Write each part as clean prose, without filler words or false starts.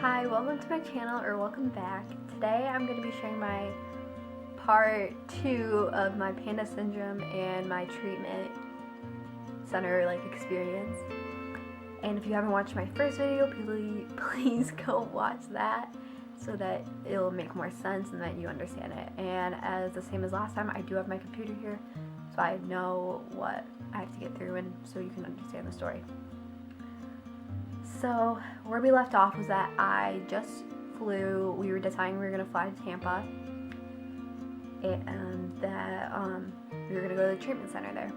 Hi, welcome to my channel, or welcome back. Today I'm going to be sharing my part 2 of my Panda syndrome and my treatment center experience. And if you haven't watched my first video, please go watch that so that it'll make more sense and that you understand it. And as the same as last time, I do have my computer here, so I know what I have to get through and so you can understand the story. So where we left off was that I just flew. We were deciding we were going to fly to Tampa, and that we were going to go to the treatment center there.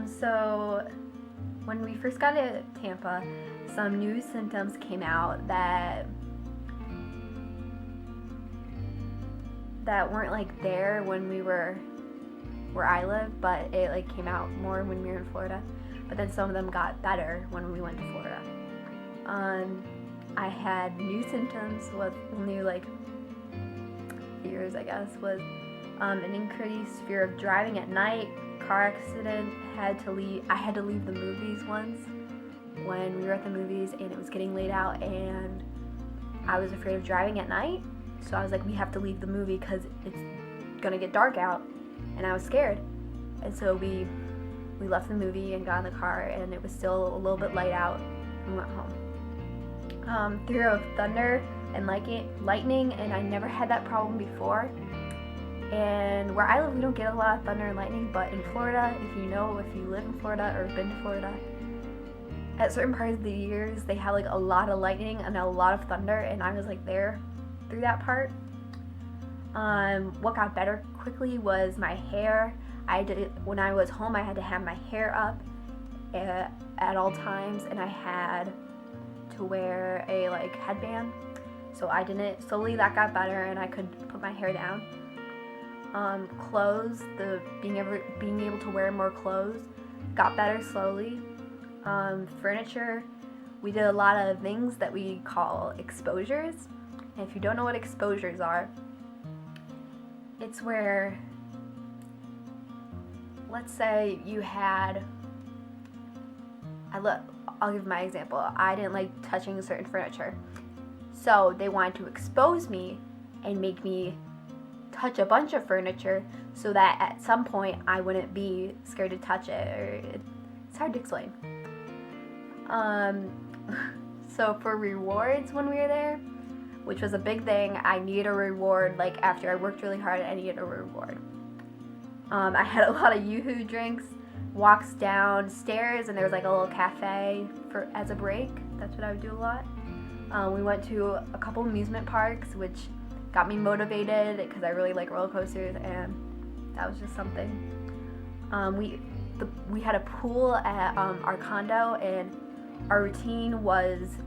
So when we first got to Tampa, some new symptoms came out that weren't there when we were where I live, but it came out more when we were in Florida. But then some of them got better when we went to Florida. I had new symptoms with new fears, I guess, was an increased fear of driving at night, car accident, I had to leave the movies once when we were at the movies and it was getting late out and I was afraid of driving at night. So I was like, we have to leave the movie because it's gonna get dark out, and I was scared. And so we left the movie and got in the car, and it was still a little bit light out, and we went home. Fear of thunder and lightning, and I never had that problem before. And where I live, we don't get a lot of thunder and lightning, but in Florida, if you live in Florida or have been to Florida, at certain parts of the years, they have a lot of lightning and a lot of thunder, and I was there through that part. What got better quickly was my hair. When I was home, I had to have my hair up at all times, and I had to wear a headband. So I didn't. Slowly that got better, and I could put my hair down. Clothes, being able to wear more clothes, got better slowly. Furniture, we did a lot of things that we call exposures. And if you don't know what exposures are, it's where, let's say you had, I'll give my example. I didn't like touching certain furniture. So they wanted to expose me and make me touch a bunch of furniture so that at some point I wouldn't be scared to touch it. It's hard to explain. So for rewards when we were there, which was a big thing, I needed a reward. After I worked really hard, I needed a reward. I had a lot of Yoo-hoo drinks, walks downstairs, and there was a little cafe as a break. That's what I would do a lot. We went to a couple amusement parks, which got me motivated because I really like roller coasters, and that was just something. We had a pool at our condo, and our routine was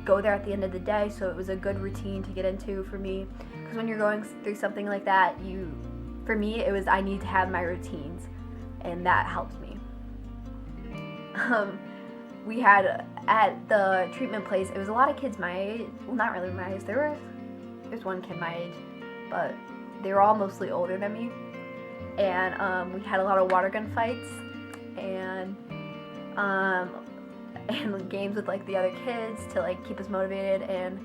go there at the end of the day, so it was a good routine to get into for me, because when you're going through something like that, for me it was I need to have my routines, and that helped me. We had at the treatment place, it was a lot of kids my age. Well, not really my age. There's one kid my age, but they were all mostly older than me. And we had a lot of water gun fights and games with the other kids to keep us motivated and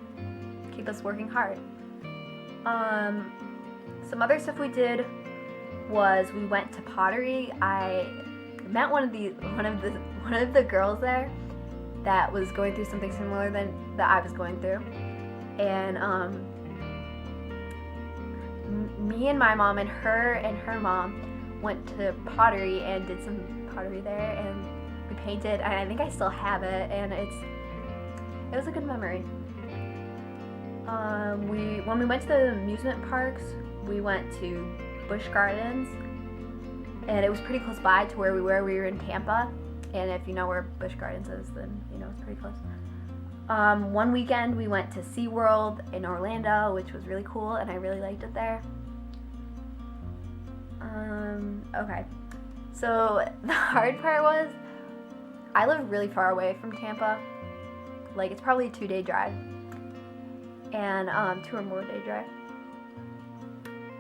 keep us working hard. Some other stuff we did was we went to pottery. I met one of the girls there that was going through something similar that I was going through, and me and my mom and her mom went to pottery and did some pottery there, and we painted, and I think I still have it, and it was a good memory. When we went to the amusement parks, we went to Busch Gardens, and it was pretty close by to where we were. We were in Tampa, and if you know where Busch Gardens is, then you know it's pretty close. One weekend we went to SeaWorld in Orlando, which was really cool, and I really liked it there. Okay, so the hard part was I live really far away from Tampa. It's probably a 2-day drive, and 2 or more day drive.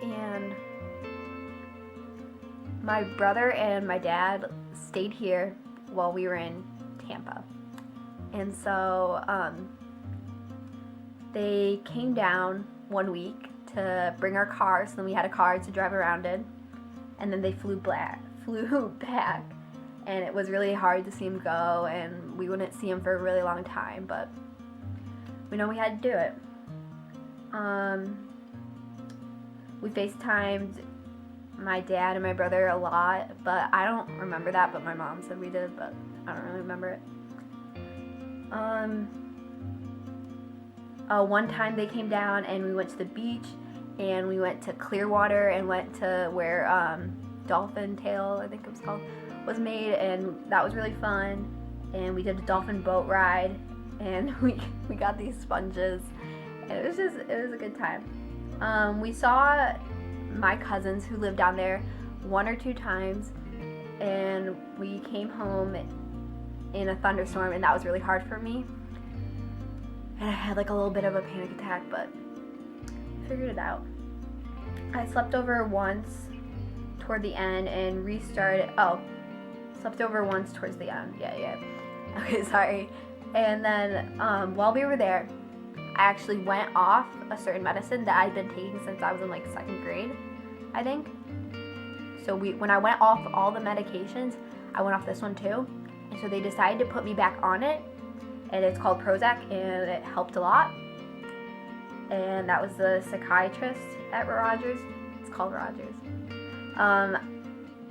And my brother and my dad stayed here while we were in Tampa. And so they came down one week to bring our car, so then we had a car to drive around in, and then they flew back, and it was really hard to see him go, and we wouldn't see him for a really long time, but we know we had to do it. We FaceTimed my dad and my brother a lot, but I don't remember that, but my mom said we did, but I don't really remember it. One time they came down and we went to the beach, and we went to Clearwater and went to where Dolphin Tail, I think it was called, was made, and that was really fun. And we did a dolphin boat ride, and we got these sponges, and it was a good time. We saw my cousins who lived down there 1 or 2 times, and we came home in a thunderstorm, and that was really hard for me. And I had like a little bit of a panic attack, but I figured it out. I slept over once toward the end and restarted. Slept over once towards the end. Yeah. Okay, sorry. And then while we were there, I actually went off a certain medicine that I'd been taking since I was in like 2nd grade, I think. So when I went off all the medications, I went off this one too. And so they decided to put me back on it, and it's called Prozac, and it helped a lot. And that was the psychiatrist at Rogers. It's called Rogers.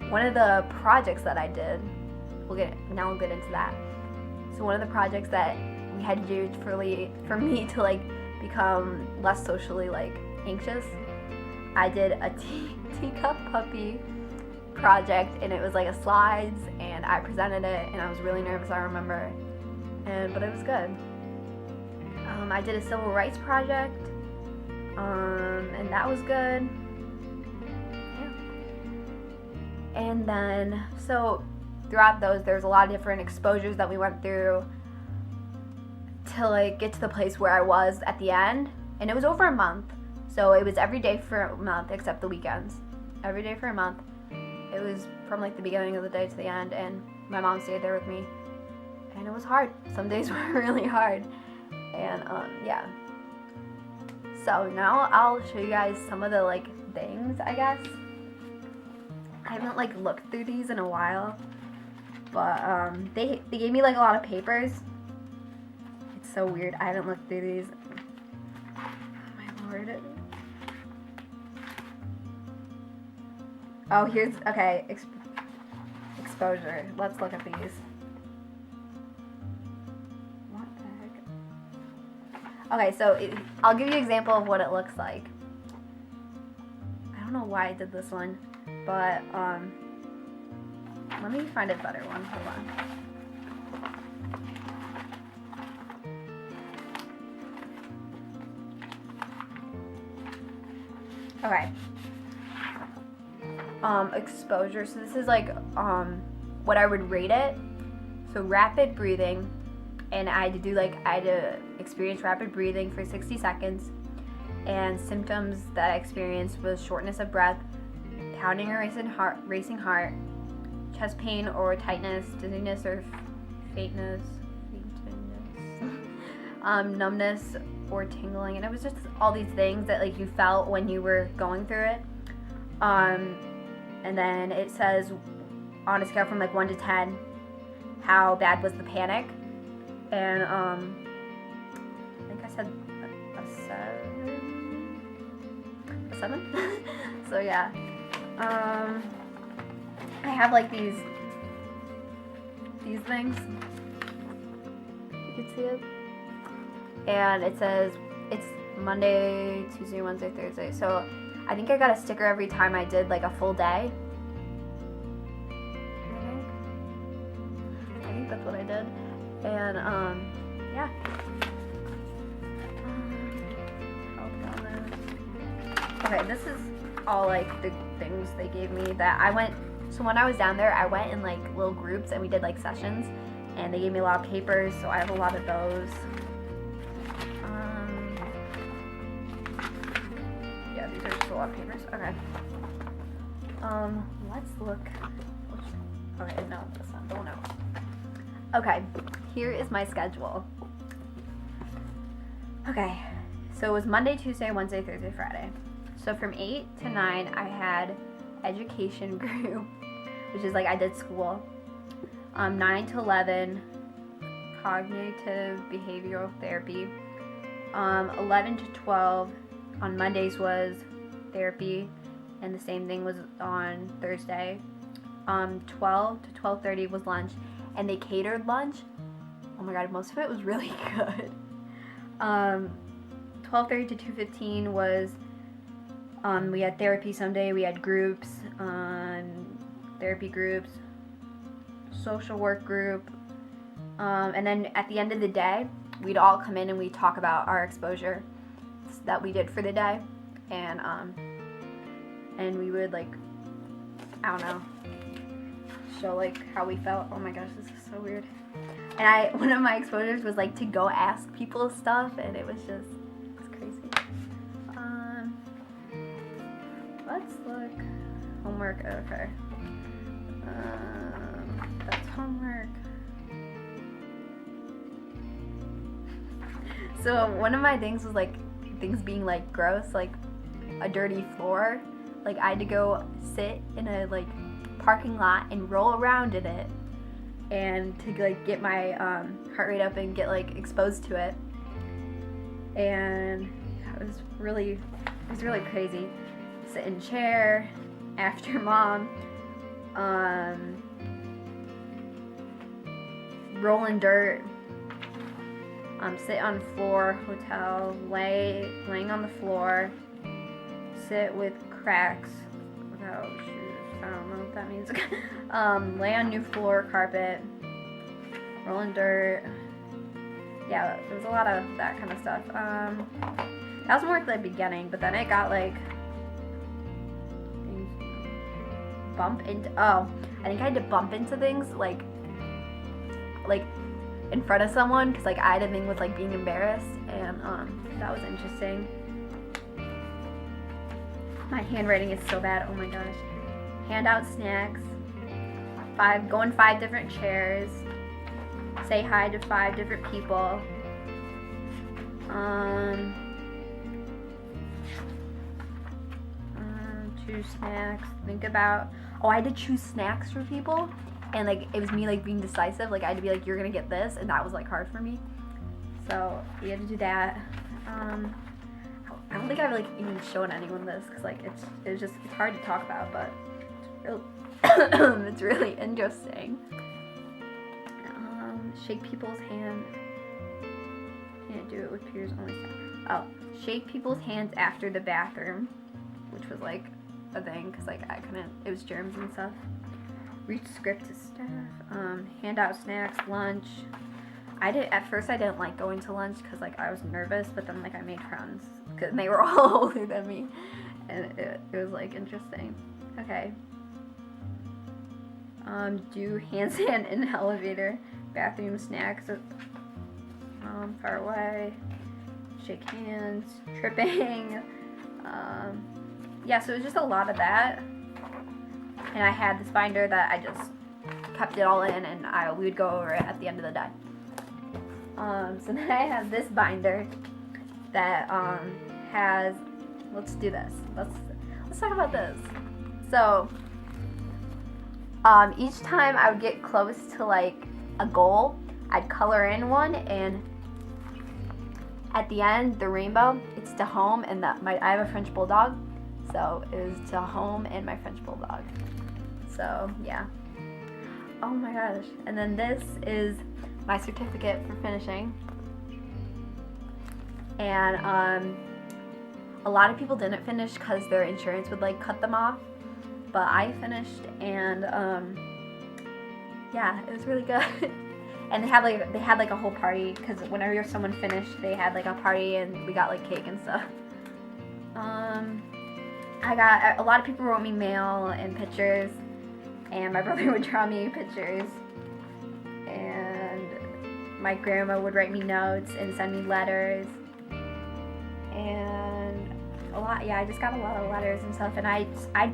One of the projects that I did, we'll get into that. So one of the projects that we had to do for me to like become less socially like anxious, I did a teacup puppy project, and it was like a slides, and I presented it, and I was really nervous, I remember, but it was good. I did a civil rights project, and that was good. Yeah. And then, so throughout those, there's a lot of different exposures that we went through to like get to the place where I was at the end, and it was over a month. So it was every day for a month except the weekends. Every day for a month. It was from like the beginning of the day to the end, and my mom stayed there with me, and it was hard. Some days were really hard, and yeah. So now I'll show you guys some of the like things, I guess. I haven't like looked through these in a while, but they gave me like a lot of papers. It's so weird. I haven't looked through these. Oh my lord. Oh, here's, okay, exposure. Let's look at these. What the heck? Okay, so I'll give you an example of what it looks like. I don't know why I did this one, but let me find a better one. Hold on. Okay. Exposure. So this is like what I would rate it. So rapid breathing, and I had to experience rapid breathing for 60 seconds. And symptoms that I experienced was shortness of breath, pounding or racing heart, chest pain or tightness, dizziness or faintness, numbness or tingling, and it was just all these things that like you felt when you were going through it. And then it says on a scale from like 1 to 10, how bad was the panic? And I think I said a 7. So yeah. I have like these things. You can see it. And it says it's Monday, Tuesday, Wednesday, Thursday. So I think I got a sticker every time I did like a full day. I think that's what I did. And yeah. Okay, this is all like the things they gave me that I went. So when I was down there, I went in like little groups and we did like sessions, and they gave me a lot of papers, so I have a lot of those. Yeah, these are just a lot of papers. Okay. Let's look. Okay, no, that's not the one out. Okay, here is my schedule. Okay, so it was Monday, Tuesday, Wednesday, Thursday, Friday. So from 8 to 9, I had education group, which is like I did school. 9 to 11, cognitive behavioral therapy. 11 to 12 on Mondays was therapy, and the same thing was on Thursday. 12 to 12:30 was lunch, and they catered lunch. Oh my god, most of it was really good. 12:30 to 2:15 was we had therapy Sunday. We had groups, therapy groups, social work group, and then at the end of the day, we'd all come in and we'd talk about our exposure that we did for the day, and we would like, I don't know, show like how we felt. Oh my gosh, this is so weird. And one of my exposures was like to go ask people stuff, and it was crazy. Let's look. Homework, okay. That's homework. So one of my things was like things being like gross, like a dirty floor. Like I had to go sit in a like parking lot and roll around in it, and to like get my heart rate up and get like exposed to it. And it was really crazy. Sit in chair after mom, rolling dirt, sit on floor, hotel, laying on the floor, sit with cracks without shoes. I don't know what that means. Lay on new floor, carpet, rolling dirt. Yeah, there was a lot of that kind of stuff. That was more at the beginning, but then it got like bump into. Oh, I think I had to bump into things like in front of someone, because like I had a thing with like being embarrassed, and that was interesting. My handwriting is so bad. Oh my gosh. Hand out snacks. Go in 5 different chairs. Say hi to 5 different people. Choose snacks. Think about. Oh, I had to choose snacks for people, and like it was me like being decisive. Like I had to be like, you're gonna get this, and that was like hard for me. So you had to do that. I don't think I've like even shown anyone this, because like it's hard to talk about, but it's really interesting. Shake people's hand. Can't do it with peers only. Oh, shake people's hands after the bathroom, which was like a thing, because like I couldn't. It was germs and stuff. Read script to staff. Hand out snacks, lunch. At first I didn't like going to lunch because like I was nervous, but then like I made friends because they were all older than me, and it was like interesting. Okay. Do handstand in the elevator, bathroom, snacks, far away, shake hands, tripping. Yeah, so it was just a lot of that. And I had this binder that I just kept it all in, and we would go over it at the end of the day. So then I have this binder that has. Let's do this. Let's talk about this. So each time I would get close to like a goal, I'd color in one, and at the end, the rainbow, it's to home, and I have a French bulldog, so it was to home and my French bulldog. So yeah. Oh my gosh. And then this is my certificate for finishing. And a lot of people didn't finish because their insurance would like cut them off, but I finished, and yeah, it was really good. And they had like a whole party, because whenever someone finished, they had like a party, and we got like cake and stuff. I got a lot of people wrote me mail and pictures, and my brother would draw me pictures, and my grandma would write me notes and send me letters, and a lot. Yeah, I just got a lot of letters and stuff, and I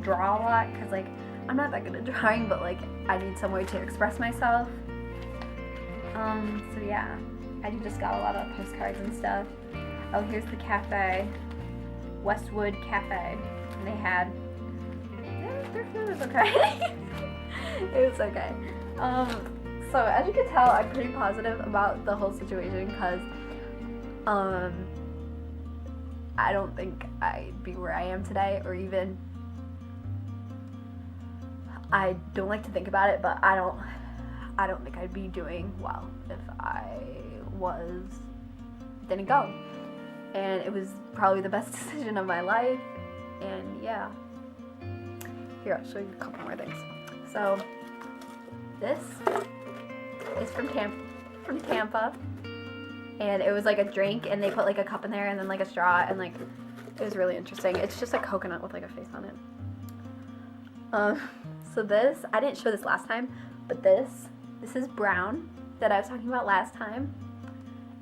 draw a lot, because like I'm not that good at drawing, but like I need some way to express myself. So yeah, I just got a lot of postcards and stuff. Oh, here's the cafe, Westwood Cafe, and they had, their food was okay. It was okay. So as you can tell, I'm pretty positive about the whole situation because, I don't think I'd be where I am today, or even, I don't like to think about it, but I don't think I'd be doing well if I didn't go. And it was probably the best decision of my life, and yeah. Here, I'll show you a couple more things. So, this is from Tampa, and it was like a drink, and they put like a cup in there, and then like a straw, and like, it was really interesting. It's just a coconut with like a face on it. So this, I didn't show this last time, but this is brown that I was talking about last time,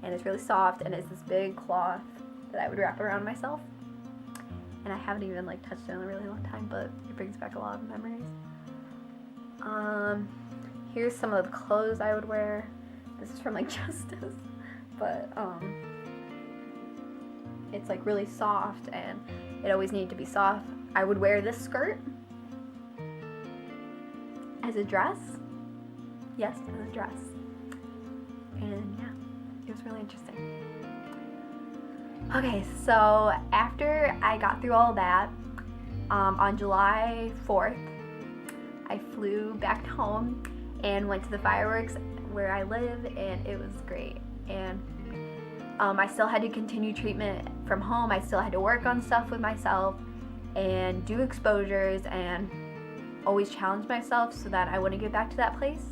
and it's really soft, and it's this big cloth that I would wrap around myself, and I haven't even like touched it in a really long time, but it brings back a lot of memories. Here's some of the clothes I would wear. This is from like Justice, but it's like really soft, and it always needed to be soft. I would wear this skirt as a dress. Yes, as a dress. And yeah, it was really interesting. Okay, so after I got through all that, on July 4th, I flew back home and went to the fireworks where I live, and it was great. And I still had to continue treatment from home. I still had to work on stuff with myself and do exposures and always challenge myself so that I wouldn't get back to that place.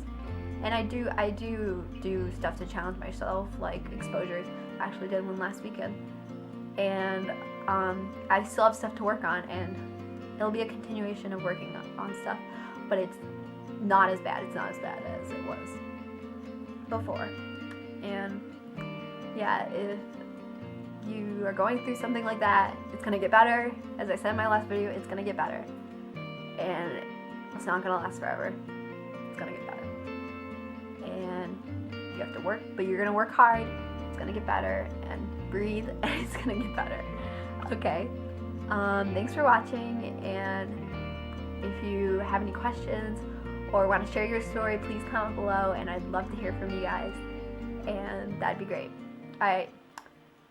And I do stuff to challenge myself, like exposures. I actually did one last weekend. And I still have stuff to work on, and it'll be a continuation of working on stuff, but it's not as bad. It's not as bad as it was before. And yeah, if you are going through something like that, it's gonna get better. As I said in my last video, it's gonna get better. And it's not gonna last forever. It's gonna get better. And you have to work, but you're gonna work hard. It's gonna get better, and breathe, and it's gonna get better. Okay. Thanks for watching, and if you have any questions or want to share your story, please comment below, and I'd love to hear from you guys, and that'd be great. Alright,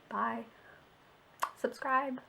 bye. Subscribe.